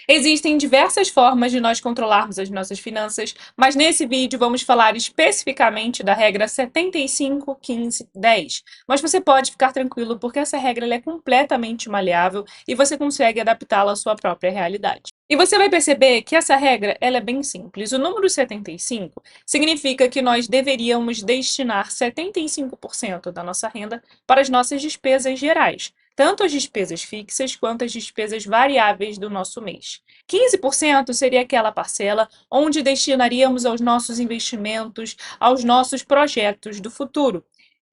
Existem diversas formas de nós controlarmos as nossas finanças, mas nesse vídeo vamos falar especificamente da regra 75, 15, 10. Mas você pode ficar tranquilo porque essa regra ela é completamente maleável e você consegue adaptá-la à sua própria realidade. E você vai perceber que essa regra ela é bem simples. O número 75 significa que nós deveríamos destinar 75% da nossa renda para as nossas despesas gerais, tanto as despesas fixas quanto as despesas variáveis do nosso mês. 15% seria aquela parcela onde destinaríamos aos nossos investimentos, aos nossos projetos do futuro.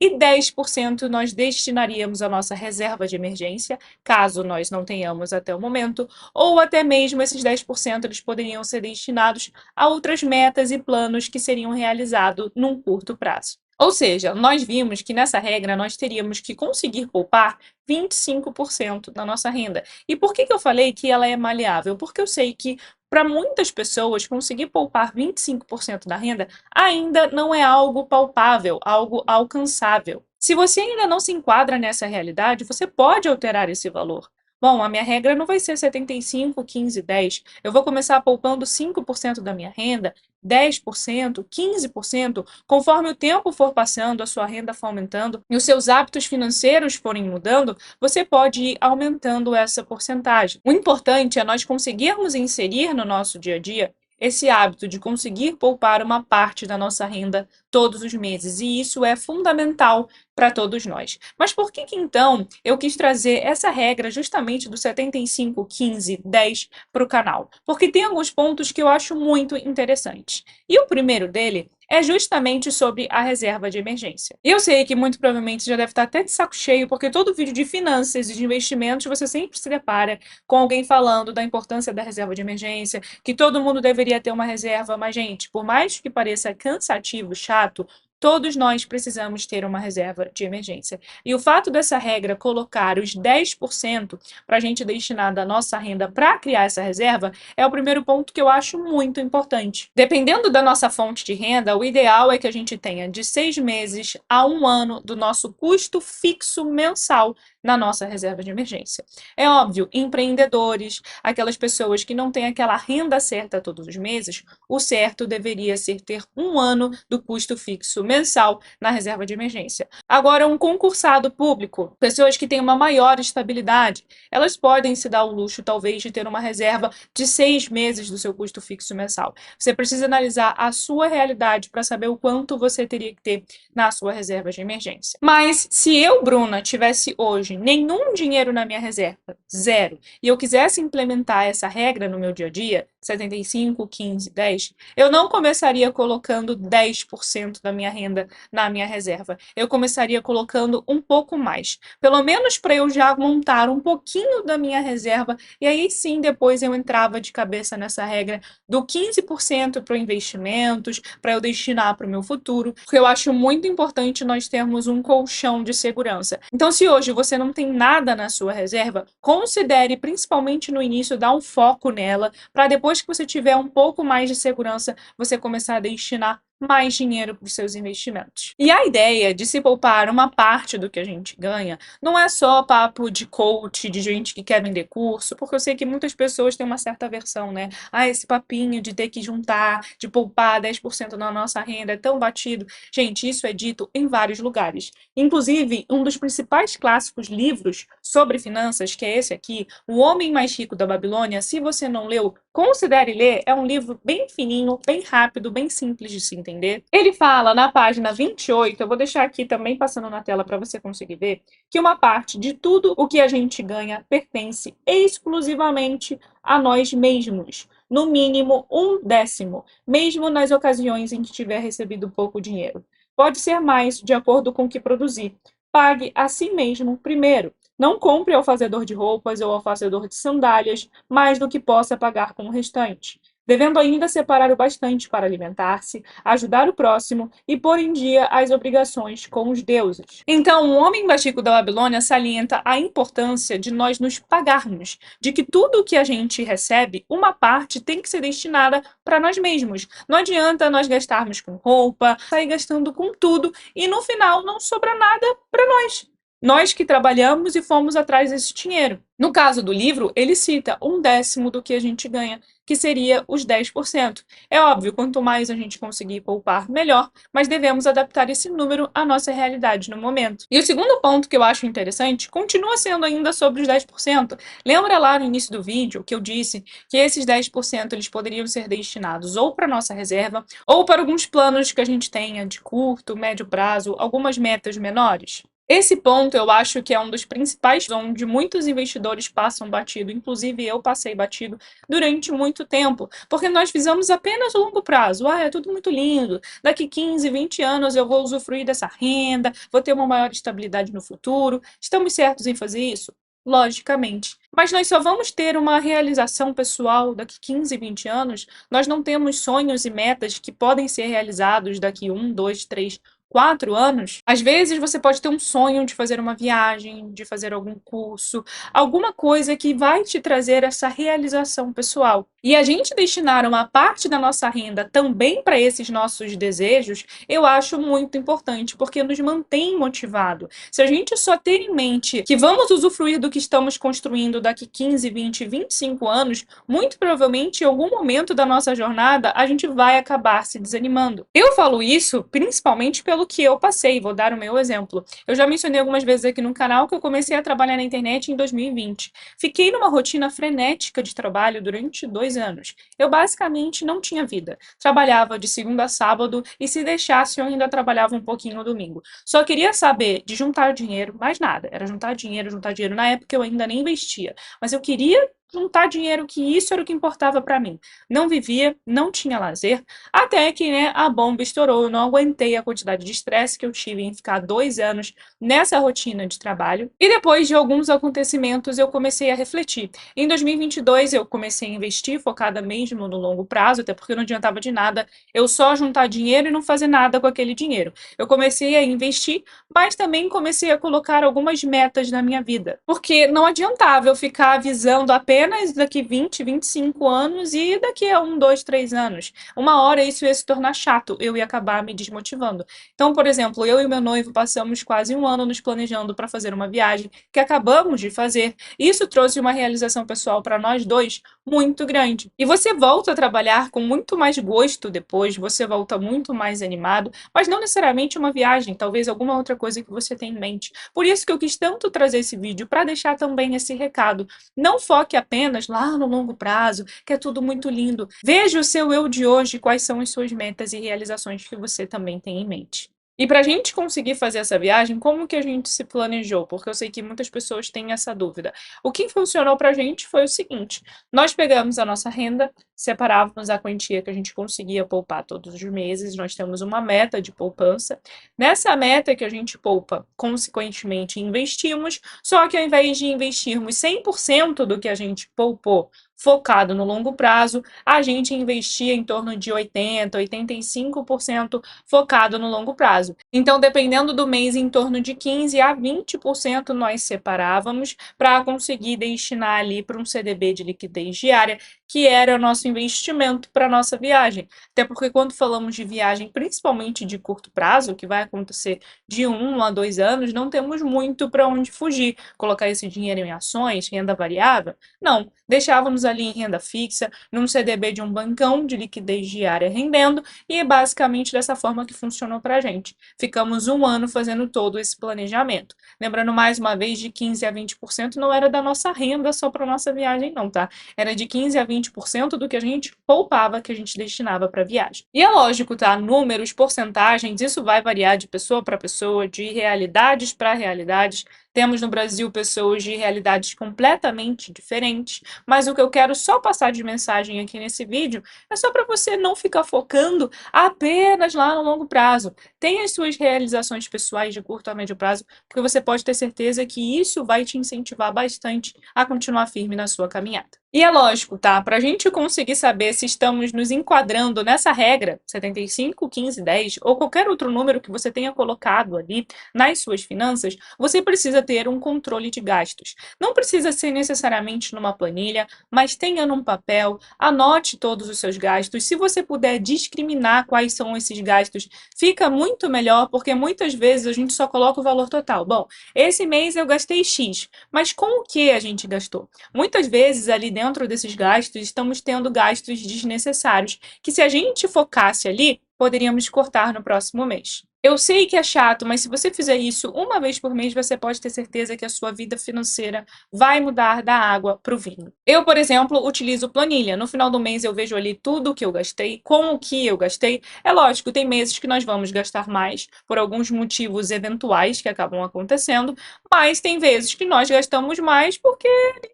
E 10% nós destinaríamos à nossa reserva de emergência, caso nós não tenhamos até o momento, ou até mesmo esses 10% eles poderiam ser destinados a outras metas e planos que seriam realizados num curto prazo. Ou seja, nós vimos que nessa regra nós teríamos que conseguir poupar 25% da nossa renda. E por que eu falei que ela é maleável? Porque eu sei que para muitas pessoas conseguir poupar 25% da renda ainda não é algo palpável, algo alcançável. Se você ainda não se enquadra nessa realidade, você pode alterar esse valor. Bom, a minha regra não vai ser 75, 15, 10. Eu vou começar poupando 5% da minha renda, 10%, 15%, conforme o tempo for passando, a sua renda for aumentando e os seus hábitos financeiros forem mudando, você pode ir aumentando essa porcentagem. O importante é nós conseguirmos inserir no nosso dia a dia esse hábito de conseguir poupar uma parte da nossa renda todos os meses, e isso é fundamental para todos nós. Mas por que então eu quis trazer essa regra justamente do 75, 15, 10 para o canal? Porque tem alguns pontos que eu acho muito interessantes. E o primeiro dele é justamente sobre a reserva de emergência. E eu sei que muito provavelmente já deve estar até de saco cheio, porque todo vídeo de finanças e de investimentos você sempre se depara com alguém falando da importância da reserva de emergência, que todo mundo deveria ter uma reserva, mas gente, por mais que pareça cansativo, chato, todos nós precisamos ter uma reserva de emergência. E o fato dessa regra colocar os 10% para a gente destinar da nossa renda para criar essa reserva é o primeiro ponto que eu acho muito importante. Dependendo da nossa fonte de renda, o ideal é que a gente tenha de 6 meses a 1 ano do nosso custo fixo mensal na nossa reserva de emergência. É óbvio, empreendedores, aquelas pessoas que não têm aquela renda certa todos os meses, o certo deveria ser ter 1 ano do custo fixo mensal na reserva de emergência. Agora, um concursado público, pessoas que têm uma maior estabilidade, elas podem se dar o luxo, talvez, de ter uma reserva de 6 meses do seu custo fixo mensal. Você precisa analisar a sua realidade para saber o quanto você teria que ter na sua reserva de emergência. Mas se eu, Bruna, tivesse hoje nenhum dinheiro na minha reserva, zero, e eu quisesse implementar essa regra no meu dia a dia, 75, 15, 10, eu não começaria colocando 10% da minha renda na minha reserva. Eu começaria colocando um pouco mais, pelo menos para eu já montar um pouquinho da minha reserva, e aí sim depois eu entrava de cabeça nessa regra do 15% para investimentos, para eu destinar para o meu futuro, porque eu acho muito importante nós termos um colchão de segurança. Então, se hoje você não tem nada na sua reserva, considere, principalmente no início, dar um foco nela, para depois que você tiver um pouco mais de segurança, você começar a destinar mais dinheiro para os seus investimentos. E a ideia de se poupar uma parte do que a gente ganha não é só papo de coach, de gente que quer vender curso, porque eu sei que muitas pessoas têm uma certa aversão, né? Ah, esse papinho de ter que juntar, de poupar 10% da nossa renda é tão batido. Gente, isso é dito em vários lugares. Inclusive, um dos principais clássicos livros sobre finanças, que é esse aqui, O Homem Mais Rico da Babilônia, se você não leu, considere ler. É um livro bem fininho, bem rápido, bem simples de se entender. Ele fala na página 28, eu vou deixar aqui também passando na tela para você conseguir ver, que uma parte de tudo o que a gente ganha pertence exclusivamente a nós mesmos. No mínimo 1/10, mesmo nas ocasiões em que tiver recebido pouco dinheiro. Pode ser mais, de acordo com o que produzir. Pague a si mesmo primeiro. Não compre ao fazedor de roupas ou ao fazedor de sandálias mais do que possa pagar com o restante, devendo ainda separar o bastante para alimentar-se, ajudar o próximo e pôr em dia as obrigações com os deuses. Então, o homem bastico da Babilônia salienta a importância de nós nos pagarmos, de que tudo o que a gente recebe, uma parte tem que ser destinada para nós mesmos. Não adianta nós gastarmos com roupa, sair gastando com tudo e no final não sobra nada para nós. Nós que trabalhamos e fomos atrás desse dinheiro. No caso do livro, ele cita 1/10 do que a gente ganha, que seria os 10%. É óbvio, quanto mais a gente conseguir poupar, melhor, mas devemos adaptar esse número à nossa realidade no momento. E o segundo ponto que eu acho interessante continua sendo ainda sobre os 10%. Lembra lá no início do vídeo que eu disse que esses 10% eles poderiam ser destinados ou para nossa reserva ou para alguns planos que a gente tenha de curto, médio prazo, algumas metas menores? Esse ponto eu acho que é um dos principais onde muitos investidores passam batido, inclusive eu passei batido durante muito tempo, porque nós visamos apenas o longo prazo. Ah, é tudo muito lindo, daqui 15, 20 anos eu vou usufruir dessa renda, vou ter uma maior estabilidade no futuro. Estamos certos em fazer isso? Logicamente. Mas nós só vamos ter uma realização pessoal daqui 15, 20 anos. Nós não temos sonhos e metas que podem ser realizados daqui 1, 2, 3, 4 anos. Às vezes você pode ter um sonho de fazer uma viagem, de fazer algum curso, alguma coisa que vai te trazer essa realização pessoal. E a gente destinar uma parte da nossa renda também para esses nossos desejos, eu acho muito importante, porque nos mantém motivado. Se a gente só ter em mente que vamos usufruir do que estamos construindo daqui 15, 20, 25 anos, muito provavelmente em algum momento da nossa jornada a gente vai acabar se desanimando. Eu falo isso principalmente pelo que eu passei, vou dar o meu exemplo. Eu já mencionei algumas vezes aqui no canal que eu comecei a trabalhar na internet em 2020. Fiquei numa rotina frenética de trabalho durante 2 anos. Eu basicamente não tinha vida. Trabalhava de segunda a sábado e se deixasse eu ainda trabalhava um pouquinho no domingo. Só queria saber de juntar dinheiro, mais nada. Era juntar dinheiro, juntar dinheiro. Na época eu ainda nem investia, mas eu queria juntar dinheiro, que isso era o que importava para mim. Não vivia, não tinha lazer, até que, né, a bomba estourou. Eu não aguentei a quantidade de estresse que eu tive em ficar 2 anos nessa rotina de trabalho. E depois de alguns acontecimentos, eu comecei a refletir. Em 2022, eu comecei a investir, focada mesmo no longo prazo, até porque não adiantava de nada eu só juntar dinheiro e não fazer nada com aquele dinheiro. Eu comecei a investir, mas também comecei a colocar algumas metas na minha vida. Porque não adiantava eu ficar visando apenas daqui 20, 25 anos e daqui a 1, 2, 3 anos. Uma hora isso ia se tornar chato, eu ia acabar me desmotivando. Então, por exemplo, eu e meu noivo passamos quase 1 ano nos planejando para fazer uma viagem que acabamos de fazer. Isso trouxe uma realização pessoal para nós dois muito grande. E você volta a trabalhar com muito mais gosto depois, você volta muito mais animado, mas não necessariamente uma viagem, talvez alguma outra coisa que você tem em mente. Por isso que eu quis tanto trazer esse vídeo, para deixar também esse recado. Não foque apenas lá no longo prazo, que é tudo muito lindo. Veja o seu eu de hoje, quais são as suas metas e realizações que você também tem em mente. E para a gente conseguir fazer essa viagem, como que a gente se planejou? Porque eu sei que muitas pessoas têm essa dúvida. O que funcionou para a gente foi o seguinte: nós pegamos a nossa renda, separávamos a quantia que a gente conseguia poupar todos os meses, nós temos uma meta de poupança. Nessa meta que a gente poupa, consequentemente investimos, só que ao invés de investirmos 100% do que a gente poupou focado no longo prazo, a gente investia em torno de 80, 85% focado no longo prazo. Então, dependendo do mês, em torno de 15 a 20% nós separávamos para conseguir destinar ali para um CDB de liquidez diária, que era o nosso investimento para a nossa viagem. Até porque quando falamos de viagem, principalmente de curto prazo, que vai acontecer de 1 a 2 anos, não temos muito para onde fugir. Colocar esse dinheiro em ações, renda variável? Não. Deixávamos ali em renda fixa, num CDB de um bancão de liquidez diária rendendo, e é basicamente dessa forma que funcionou para a gente. Ficamos 1 ano fazendo todo esse planejamento. Lembrando mais uma vez, de 15 a 20% não era da nossa renda só para nossa viagem não, tá? Era de 15 a 20% do que a gente poupava, que a gente destinava para viagem. E é lógico, tá? Números, porcentagens, isso vai variar de pessoa para pessoa, de realidades para realidades. Temos no Brasil pessoas de realidades completamente diferentes, mas o que eu quero só passar de mensagem aqui nesse vídeo é só para você não ficar focando apenas lá no longo prazo. Tenha as suas realizações pessoais de curto a médio prazo, porque você pode ter certeza que isso vai te incentivar bastante a continuar firme na sua caminhada. E é lógico, tá? Para a gente conseguir saber se estamos nos enquadrando nessa regra 75, 15, 10 ou qualquer outro número que você tenha colocado ali nas suas finanças, você precisa ter um controle de gastos. Não precisa ser necessariamente numa planilha, mas tenha num papel, anote todos os seus gastos. Se você puder discriminar quais são esses gastos, fica muito melhor, porque muitas vezes a gente só coloca o valor total. Bom, esse mês eu gastei X, mas com o que a gente gastou? Muitas vezes, ali dentro desses gastos, estamos tendo gastos desnecessários, que se a gente focasse ali, poderíamos cortar no próximo mês. Eu sei que é chato, mas se você fizer isso uma vez por mês, você pode ter certeza que a sua vida financeira vai mudar da água para o vinho. Eu, por exemplo, utilizo planilha. No final do mês eu vejo ali tudo o que eu gastei, com o que eu gastei. É lógico, tem meses que nós vamos gastar mais por alguns motivos eventuais que acabam acontecendo, mas tem vezes que nós gastamos mais porque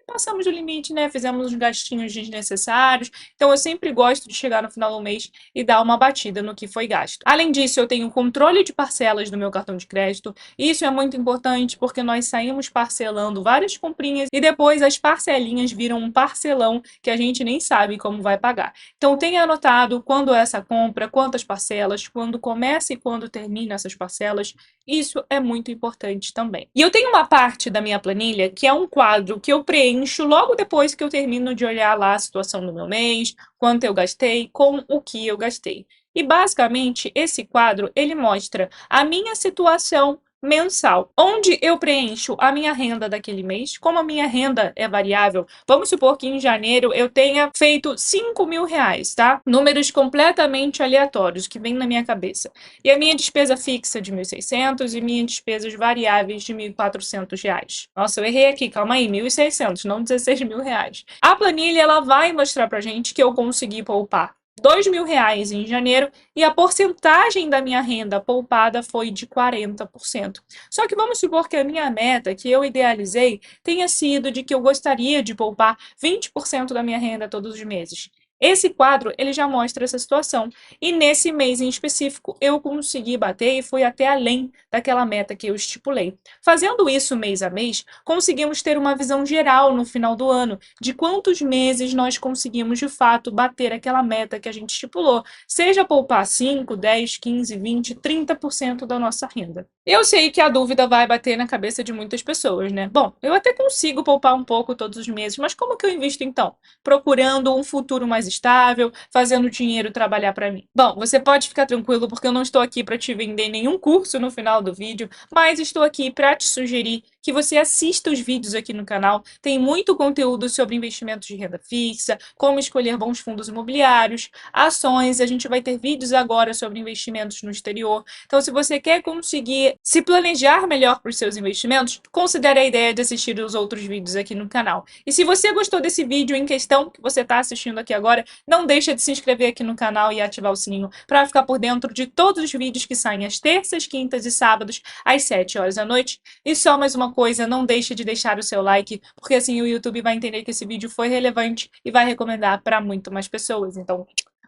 passamos do limite, né? Fizemos uns gastinhos desnecessários. Então eu sempre gosto de chegar no final do mês e dar uma batida no que foi gasto. Além disso, eu tenho controle de parcelas do meu cartão de crédito. Isso é muito importante porque nós saímos parcelando várias comprinhas e depois as parcelinhas viram um parcelão que a gente nem sabe como vai pagar. Então tenha anotado quando é essa compra, quantas parcelas, quando começa e quando termina essas parcelas. Isso é muito importante também. E eu tenho uma parte da minha planilha que é um quadro que eu preencho logo depois que eu termino de olhar lá a situação do meu mês, quanto eu gastei, com o que eu gastei. E basicamente esse quadro ele mostra a minha situação mensal, onde eu preencho a minha renda daquele mês. Como a minha renda é variável, vamos supor que em janeiro eu tenha feito R$ 5.000, tá? Números completamente aleatórios que vêm na minha cabeça. E a minha despesa fixa de 1.600 e minhas despesas variáveis de R$ 1.400. Nossa, eu errei aqui, calma aí, 1.600, não R$ 16.000. A planilha ela vai mostrar pra gente que eu consegui poupar R$ 2.000 em janeiro e a porcentagem da minha renda poupada foi de 40%. Só que vamos supor que a minha meta, que eu idealizei, tenha sido de que eu gostaria de poupar 20% da minha renda todos os meses. Esse quadro ele já mostra essa situação. E nesse mês em específico, eu consegui bater e fui até além daquela meta que eu estipulei. Fazendo isso mês a mês, conseguimos ter uma visão geral no final do ano de quantos meses nós conseguimos de fato bater aquela meta que a gente estipulou, seja poupar 5, 10, 15, 20, 30% da nossa renda. Eu sei que a dúvida vai bater na cabeça de muitas pessoas, né? Bom, eu até consigo poupar um pouco todos os meses, mas como que eu invisto então? Procurando um futuro mais estável, fazendo o dinheiro trabalhar para mim. Bom, você pode ficar tranquilo porque eu não estou aqui para te vender nenhum curso no final do vídeo, mas estou aqui para te sugerir que você assista os vídeos aqui no canal. Tem muito conteúdo sobre investimentos de renda fixa, como escolher bons fundos imobiliários, ações. A gente vai ter vídeos agora sobre investimentos no exterior. Então, se você quer conseguir se planejar melhor para os seus investimentos, considere a ideia de assistir os outros vídeos aqui no canal. E se você gostou desse vídeo em questão que você está assistindo aqui agora, não deixa de se inscrever aqui no canal e ativar o sininho para ficar por dentro de todos os vídeos que saem às terças, quintas e sábados, às 7 horas da noite. E só mais uma coisa, não deixe de deixar o seu like, porque assim o YouTube vai entender que esse vídeo foi relevante e vai recomendar para muito mais pessoas. Então,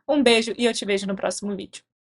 um beijo e eu te vejo no próximo vídeo.